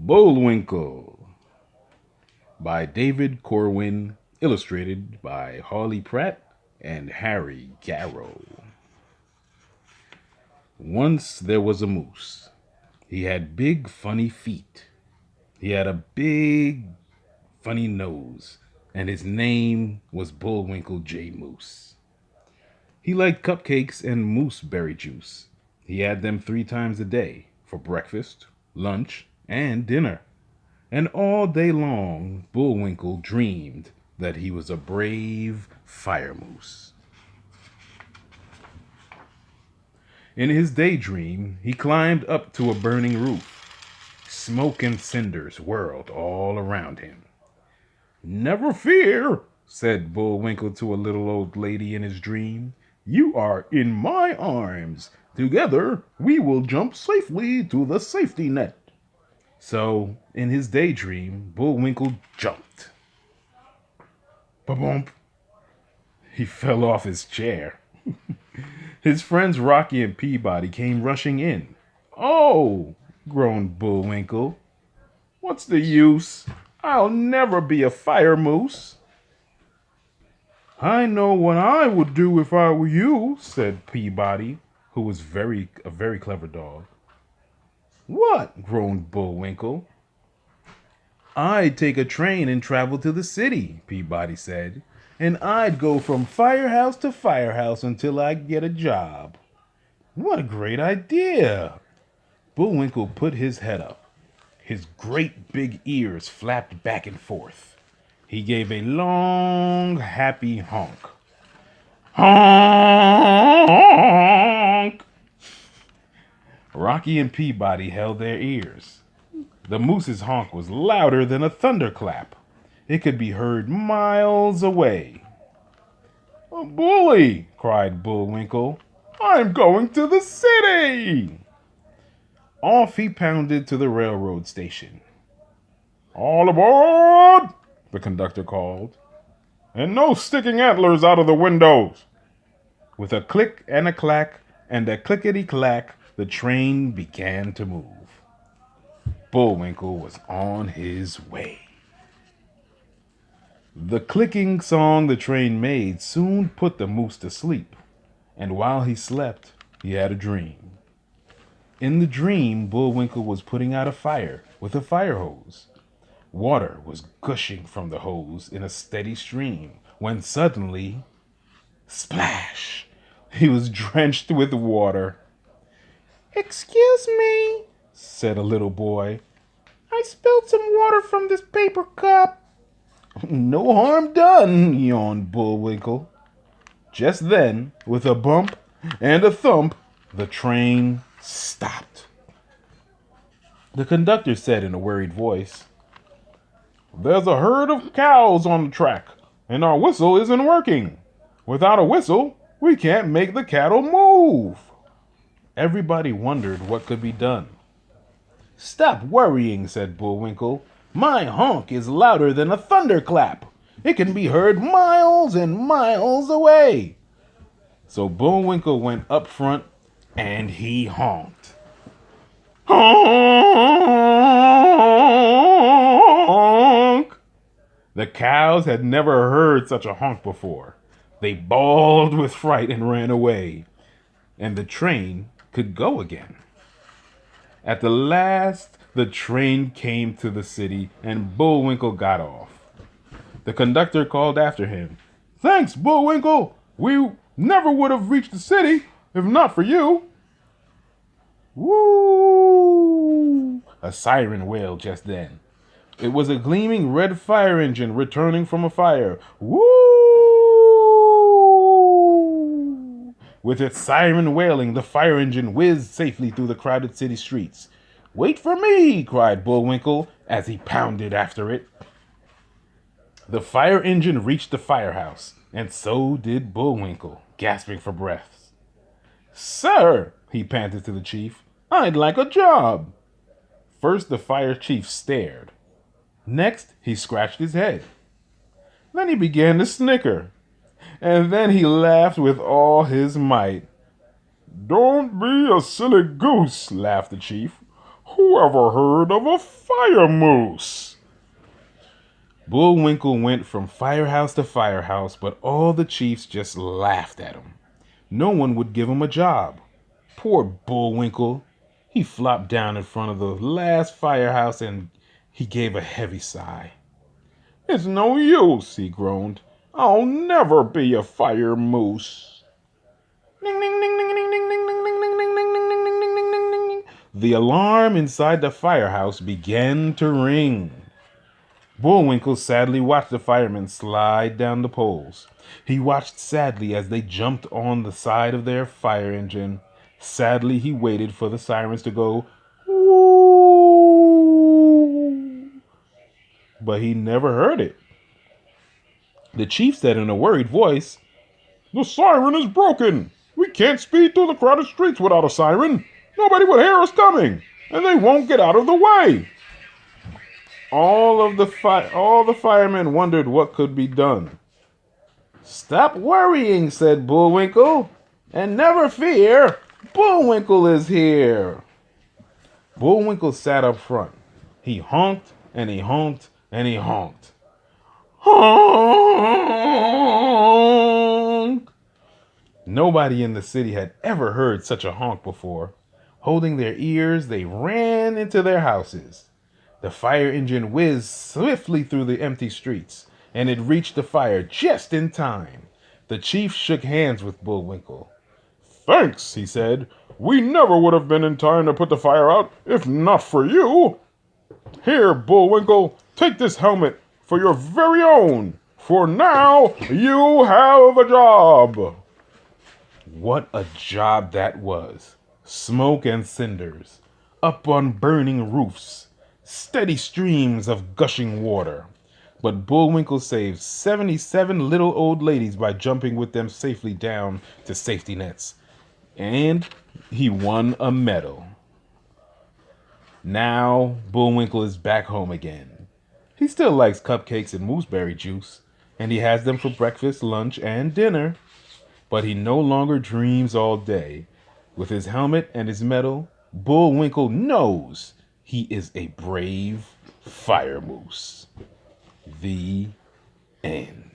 Bullwinkle by David Corwin, illustrated by Harley Pratt and Harry Garrow. Once there was a moose. He had big, funny feet. He had a big, funny nose, and his name was Bullwinkle J. Moose. He liked cupcakes and mooseberry juice. He had them 3 times a day for breakfast, lunch, and dinner. And all day long, Bullwinkle dreamed that he was a brave fire moose. In his daydream, he climbed up to a burning roof. Smoke and cinders whirled all around him. "Never fear," said Bullwinkle to a little old lady in his dream. "You are in my arms. Together, we will jump safely to the safety net." So, in his daydream, Bullwinkle jumped. Ba-bump! He fell off his chair. His friends Rocky and Peabody came rushing in. "Oh!" groaned Bullwinkle. "What's the use? I'll never be a fire moose." "I know what I would do if I were you," said Peabody, who was a very clever dog. "What?" groaned Bullwinkle. "I'd take a train and travel to the city," Peabody said, "and I'd go from firehouse to firehouse until I get a job." "What a great idea!" Bullwinkle put his head up. His great big ears flapped back and forth. He gave a long, happy honk. Honk! Rocky and Peabody held their ears. The moose's honk was louder than a thunderclap. It could be heard miles away. "Bully!" cried Bullwinkle. "I'm going to the city!" Off he pounded to the railroad station. "All aboard!" the conductor called. "And no sticking antlers out of the windows!" With a click and a clack and a clickety-clack, the train began to move. Bullwinkle was on his way. The clicking song the train made soon put the moose to sleep, and while he slept, he had a dream. In the dream, Bullwinkle was putting out a fire with a fire hose. Water was gushing from the hose in a steady stream, when suddenly, splash! He was drenched with water. "Excuse me," said a little boy. "I spilled some water from this paper cup." "No harm done," yawned Bullwinkle. Just then, with a bump and a thump, the train stopped. The conductor said in a worried voice, "There's a herd of cows on the track, and our whistle isn't working. Without a whistle, we can't make the cattle move." Everybody wondered what could be done. "Stop worrying," said Bullwinkle. "My honk is louder than a thunderclap. It can be heard miles and miles away." So Bullwinkle went up front and he honked. Honk! The cows had never heard such a honk before. They bawled with fright and ran away, and the train could go again. At the last, the train came to the city, and Bullwinkle got off. The conductor called after him, "Thanks, Bullwinkle. We never would have reached the city if not for you." Woo! A siren wailed just then. It was a gleaming red fire engine returning from a fire. Woo! With its siren wailing, the fire engine whizzed safely through the crowded city streets. "Wait for me!" cried Bullwinkle as he pounded after it. The fire engine reached the firehouse, and so did Bullwinkle, gasping for breath. "Sir," he panted to the chief, "I'd like a job." First, the fire chief stared. Next, he scratched his head. Then he began to snicker. And then he laughed with all his might. "Don't be a silly goose," laughed the chief. Who ever heard of a fire moose? Bullwinkle went from firehouse to firehouse, but all the chiefs just laughed at him. No one would give him a job. Poor Bullwinkle. He flopped down in front of the last firehouse and he gave a heavy sigh. It's no use, he groaned. I'll never be a fire moose. Ding, ding, ding, ding, ding, ding, ding, ding, ding, ding, ding, ding, ding, ding, ding, ding, ding. The alarm inside the firehouse began to ring. Bullwinkle sadly watched the firemen slide down the poles. He watched sadly as they jumped on the side of their fire engine. Sadly, he waited for the sirens to go, woo, but he never heard it. The chief said in a worried voice, The siren is broken. We can't speed through the crowded streets without a siren. Nobody would hear us coming, and they won't get out of the way. All the firemen wondered what could be done. Stop worrying, said Bullwinkle, and never fear, Bullwinkle is here. Bullwinkle sat up front. He honked, and he honked, and he honked. Honk! Nobody in the city had ever heard such a honk before. Holding their ears, they ran into their houses. The fire engine whizzed swiftly through the empty streets, and it reached the fire just in time. The chief shook hands with Bullwinkle. Thanks, he said. We never would have been in time to put the fire out if not for you. Here, Bullwinkle, take this helmet for your very own, for now you have a job. What a job that was. Smoke and cinders, up on burning roofs, steady streams of gushing water. But Bullwinkle saved 77 little old ladies by jumping with them safely down to safety nets. And he won a medal. Now Bullwinkle is back home again. He still likes cupcakes and mooseberry juice, and he has them for breakfast, lunch, and dinner. But he no longer dreams all day. With his helmet and his medal, Bullwinkle knows he is a brave fire moose. The end.